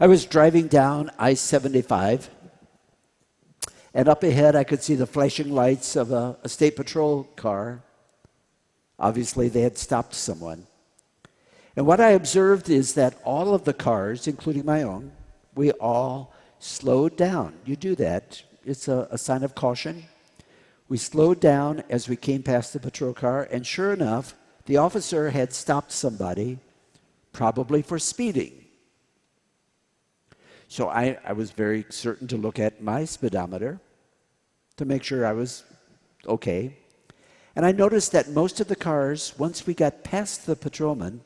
I was driving down I-75, and up ahead I could see the flashing lights of a state patrol car. Obviously, they had stopped someone. And what I observed is that all of the cars, including my own, we all slowed down. You do that. It's a sign of caution. We slowed down as we came past the patrol car, and sure enough, the officer had stopped somebody, probably for speeding. So I was very certain to look at my speedometer to make sure I was okay. And I noticed that most of the cars, once we got past the patrolman,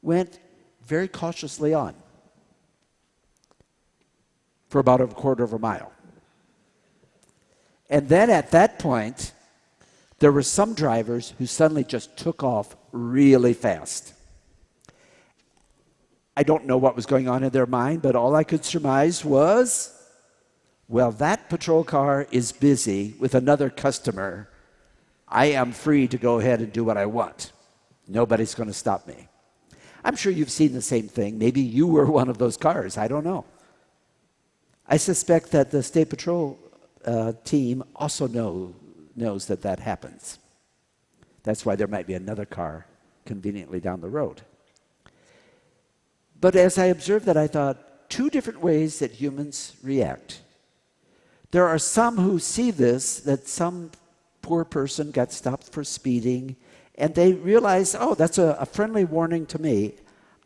went very cautiously on for about a quarter of a mile. And then at that point, there were some drivers who suddenly just took off really fast. I don't know what was going on in their mind, but all I could surmise was, well, that patrol car is busy with another customer. I am free to go ahead and do what I want. Nobody's going to stop me. I'm sure you've seen the same thing. Maybe you were one of those cars. I don't know. I suspect that the State Patrol team also knows that happens. That's why there might be another car conveniently down the road. But as I observed that, I thought, two different ways that humans react. There are some who see this, that some poor person got stopped for speeding, and they realize, oh, that's a friendly warning to me.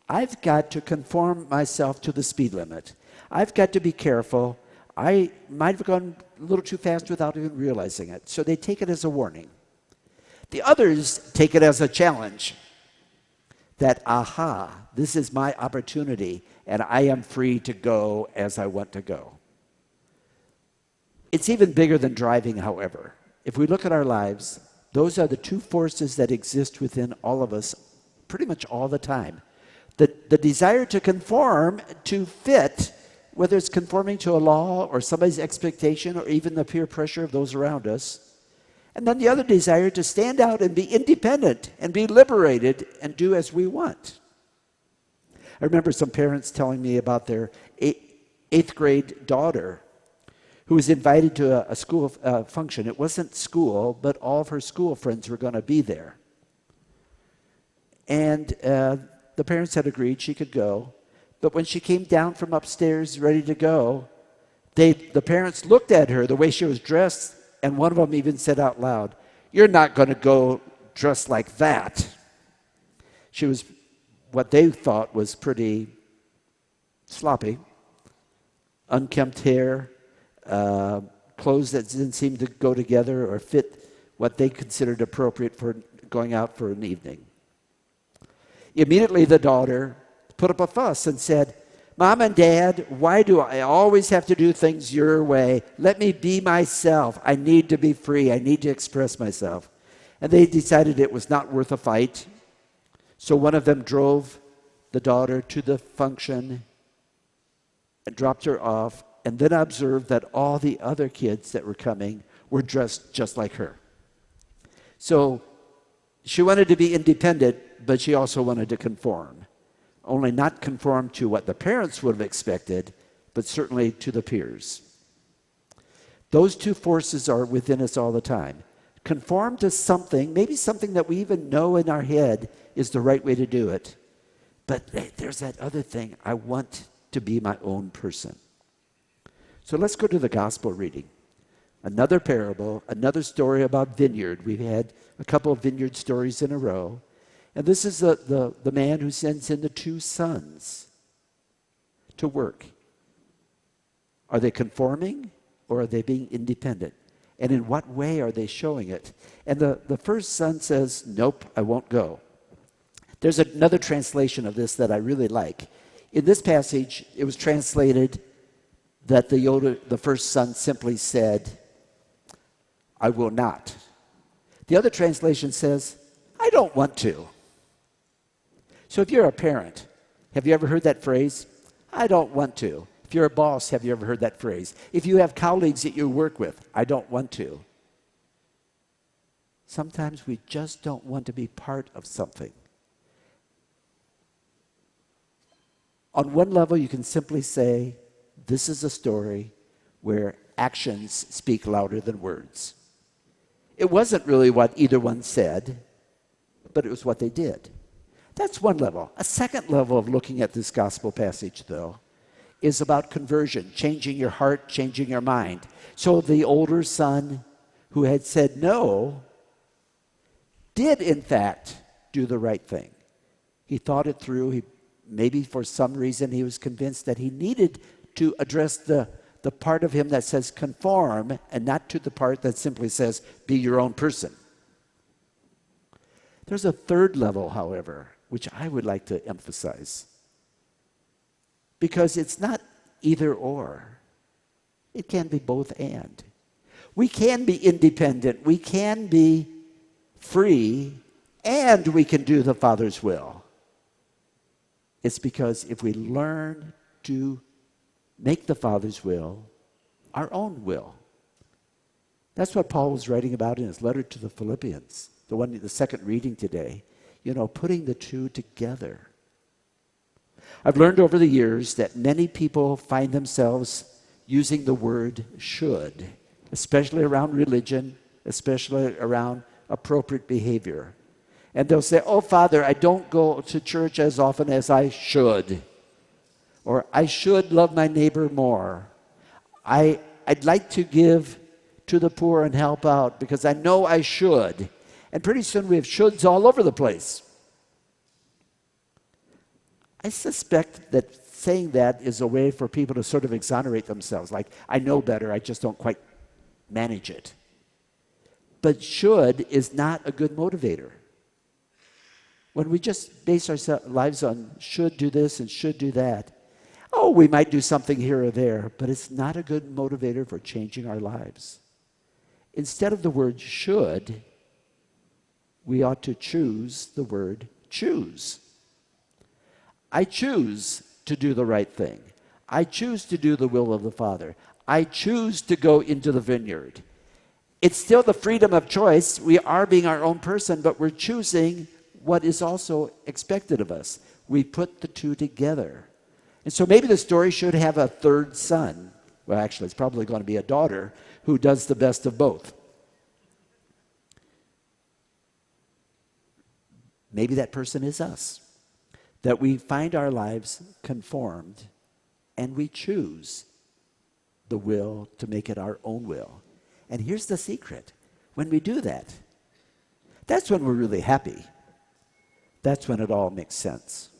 I've got to conform myself to the speed limit. I've got to be careful. I might have gone a little too fast without even realizing it. So they take it as a warning. The others take it as a challenge. That, aha, this is my opportunity, and I am free to go as I want to go. It's even bigger than driving, however. If we look at our lives, those are the two forces that exist within all of us pretty much all the time. The desire to conform, to fit, whether it's conforming to a law or somebody's expectation or even the peer pressure of those around us. And then the other desire to stand out and be independent and be liberated and do as we want. I remember some parents telling me about their eighth grade daughter who was invited to a school function. It wasn't school, but all of her school friends were going to be there. And the parents had agreed she could go. But when she came down from upstairs ready to go, the parents looked at her, the way she was dressed, and one of them even said out loud, "You're not going to go dressed like that." She was what they thought was pretty sloppy, unkempt hair, clothes that didn't seem to go together or fit what they considered appropriate for going out for an evening. Immediately the daughter put up a fuss and said, "Mom and Dad, why do I always have to do things your way? Let me be myself. I need to be free. I need to express myself." And they decided it was not worth a fight. So one of them drove the daughter to the function and dropped her off, and then observed that all the other kids that were coming were dressed just like her. So she wanted to be independent, but she also wanted to conform. Only not conform to what the parents would have expected, but certainly to the peers. Those two forces are within us all the time. Conform to something, maybe something that we even know in our head is the right way to do it. But there's that other thing, I want to be my own person. So let's go to the gospel reading. Another parable, another story about vineyard. We've had a couple of vineyard stories in a row. And this is the man who sends in the two sons to work. Are they conforming or are they being independent? And in what way are they showing it? And the first son says, "Nope, I won't go." There's another translation of this that I really like. In this passage, it was translated that the first son simply said, "I will not." The other translation says, "I don't want to." So if you're a parent, have you ever heard that phrase? "I don't want to." If you're a boss, have you ever heard that phrase? If you have colleagues that you work with, "I don't want to." Sometimes we just don't want to be part of something. On one level, you can simply say, this is a story where actions speak louder than words. It wasn't really what either one said, but it was what they did. That's one level. A second level of looking at this gospel passage, though, is about conversion, changing your heart, changing your mind. So the older son who had said no did, in fact, do the right thing. He thought it through. Maybe for some reason he was convinced that he needed to address the part of him that says conform and not to the part that simply says be your own person. There's a third level, however, which I would like to emphasize. Because it's not either or. It can be both and. We can be independent, we can be free, and we can do the Father's will. It's because if we learn to make the Father's will our own will. That's what Paul was writing about in his letter to the Philippians, the second reading today. Putting the two together. I've learned over the years that many people find themselves using the word should, especially around religion, especially around appropriate behavior. And they'll say, oh, Father, I don't go to church as often as I should. Or I should love my neighbor more. I'd like to give to the poor and help out because I know I should. And pretty soon we have shoulds all over the place. I suspect that saying that is a way for people to sort of exonerate themselves. Like, I know better, I just don't quite manage it. But should is not a good motivator. When we just base our lives on should do this and should do that, we might do something here or there, but it's not a good motivator for changing our lives. Instead of the word should, we ought to choose the word choose. I choose to do the right thing. I choose to do the will of the Father. I choose to go into the vineyard. It's still the freedom of choice. We are being our own person, but we're choosing what is also expected of us. We put the two together. And so maybe the story should have a third son. Well, actually, it's probably going to be a daughter who does the best of both. Maybe that person is us. That we find our lives conformed and we choose the will to make it our own will. And here's the secret. When we do that, that's when we're really happy. That's when it all makes sense.